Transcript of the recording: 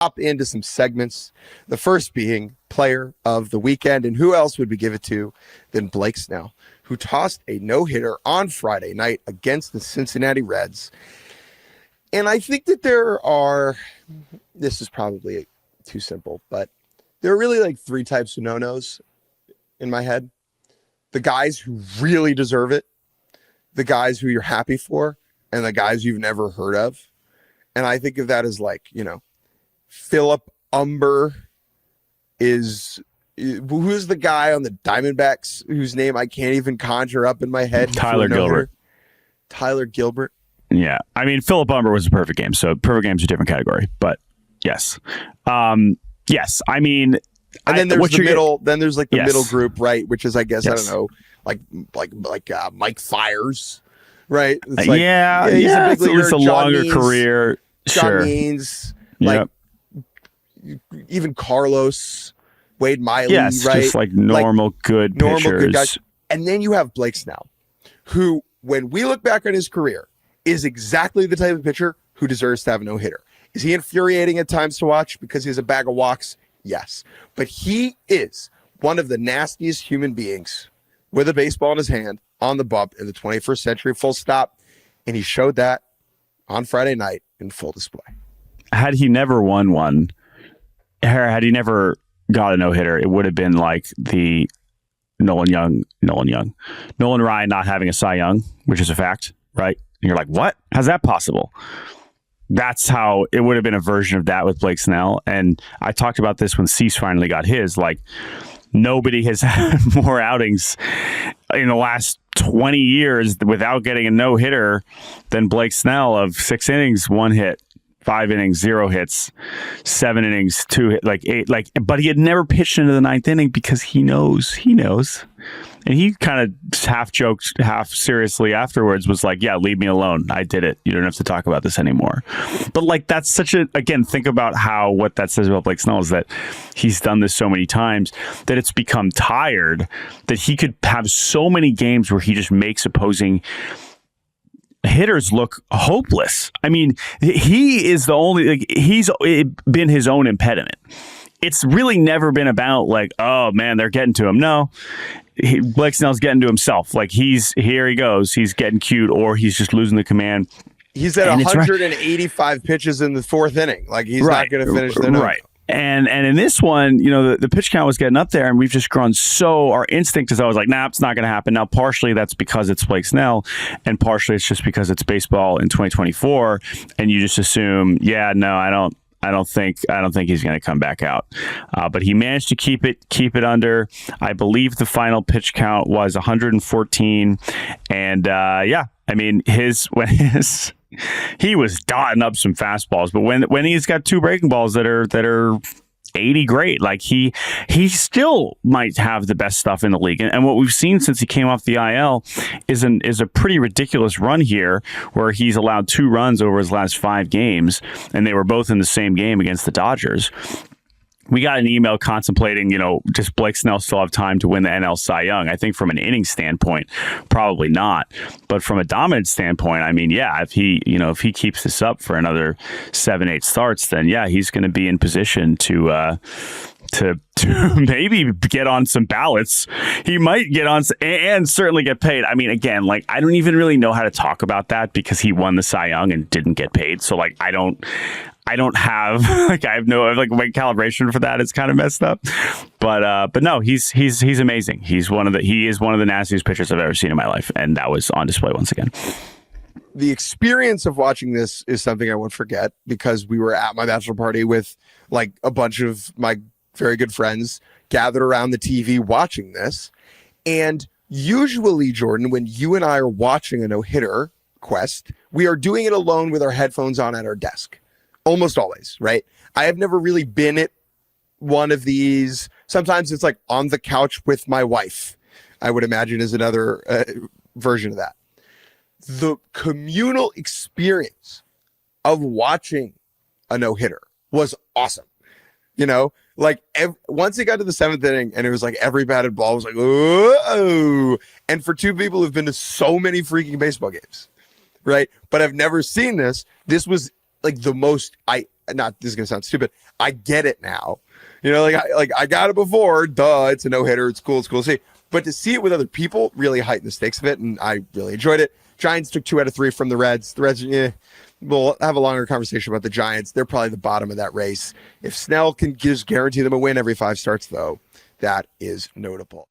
hop into some segments. The first being player of the weekend. And who else would we give it to than Blake Snell, who tossed a no-hitter on Friday night against the Cincinnati Reds. And I think that this is probably too simple, but there are really like three types of no-nos in my head. The guys who really deserve it, the guys who you're happy for, and the guys you've never heard of. And I think of that as like, Philip Umber who's the guy on the Diamondbacks whose name I can't even conjure up in my head? Tyler Gilbert. Tyler Gilbert. Yeah. I mean, Philip Umber was a perfect game. So perfect game's a different category, but yes. Yes. I mean, and then there's the middle, then there's like the middle group, right? Which is, I guess, yes. I don't know, like Mike Fires, right? It's like, he's a big leaguer. At least a longer career. John Means, even Carlos, Wade Miley, right? Just like normal good guys. And then you have Blake Snell, who, when we look back on his career, is exactly the type of pitcher who deserves to have a no-hitter. Is he infuriating at times to watch because he has a bag of walks? Yes. But he is one of the nastiest human beings with a baseball in his hand on the bump in the 21st century, full stop. And he showed that on Friday night in full display. Had he never won one, had he never got a no-hitter, it would have been like the Nolan Ryan not having a Cy Young, which is a fact, right? And you're like, what? How's that possible? That's how it would have been a version of that with Blake Snell. And I talked about this when Cease finally got his. Like, nobody has had more outings in the last 20 years without getting a no-hitter than Blake Snell of 6 innings, 1 hit, 5 innings, 0 hits, 7 innings, 2 hit, like 8, but he had never pitched into the 9th inning because he knows. And he kind of half joked, half seriously afterwards was like, yeah, leave me alone. I did it. You don't have to talk about this anymore. But like, that's again, think about what that says about Blake Snell is that he's done this so many times that it's become tired, that he could have so many games where he just makes opposing hitters look hopeless. I mean, he is the only, he's been his own impediment. It's really never been about like, oh man, they're getting to him. No, Blake Snell's getting to himself. Like here he goes. He's getting cute, or he's just losing the command. He's at 185 pitches in the 4th inning. Like he's not going to finish the night. Right. And in this one, the pitch count was getting up there, and we've just grown so. Our instinct is always like, nah, it's not going to happen. Now, partially that's because it's Blake Snell, and partially it's just because it's baseball in 2024, and you just assume, yeah, no, I don't think he's going to come back out. But he managed to keep it under. I believe the final pitch count was 114, and I mean he was dotting up some fastballs, but when he's got 2 breaking balls that are 80 great, like he still might have the best stuff in the league. And what we've seen since he came off the IL is a pretty ridiculous run here, where he's allowed 2 runs over his last 5 games, and they were both in the same game against the Dodgers. We got an email contemplating, does Blake Snell still have time to win the NL Cy Young? I think from an inning standpoint, probably not. But from a dominant standpoint, I mean, yeah, if he keeps this up for another 7-8 starts, then yeah, he's going to be in position to maybe get on some ballots. He might get on and certainly get paid. I mean, again, like I don't even really know how to talk about that because he won the Cy Young and didn't get paid. So like I don't have I have no my calibration for that is kind of messed up. But no, he's amazing. He is one of the nastiest pitchers I've ever seen in my life, and that was on display once again. The experience of watching this is something I won't forget because we were at my bachelor party with like a bunch of my very good friends gathered around the TV watching this. And usually, Jordan, when you and I are watching a no-hitter quest, we are doing it alone with our headphones on at our desk. Almost always, right? I have never really been at one of these. Sometimes it's like on the couch with my wife, I would imagine is another version of that. The communal experience of watching a no-hitter was awesome. Like once it got to the 7th inning and it was like every batted ball was like, oh, and for 2 people who've been to so many freaking baseball games, right? But I've never seen this. This was like the most, not this is gonna sound stupid. I get it now. You know, I got it before. Duh, it's a no hitter. It's cool. It's cool to see. But to see it with other people really heightened the stakes of it, and I really enjoyed it. Giants took 2 out of 3 from the Reds. The Reds, we'll have a longer conversation about the Giants. They're probably the bottom of that race. If Snell can just guarantee them a win every 5 starts, though, that is notable.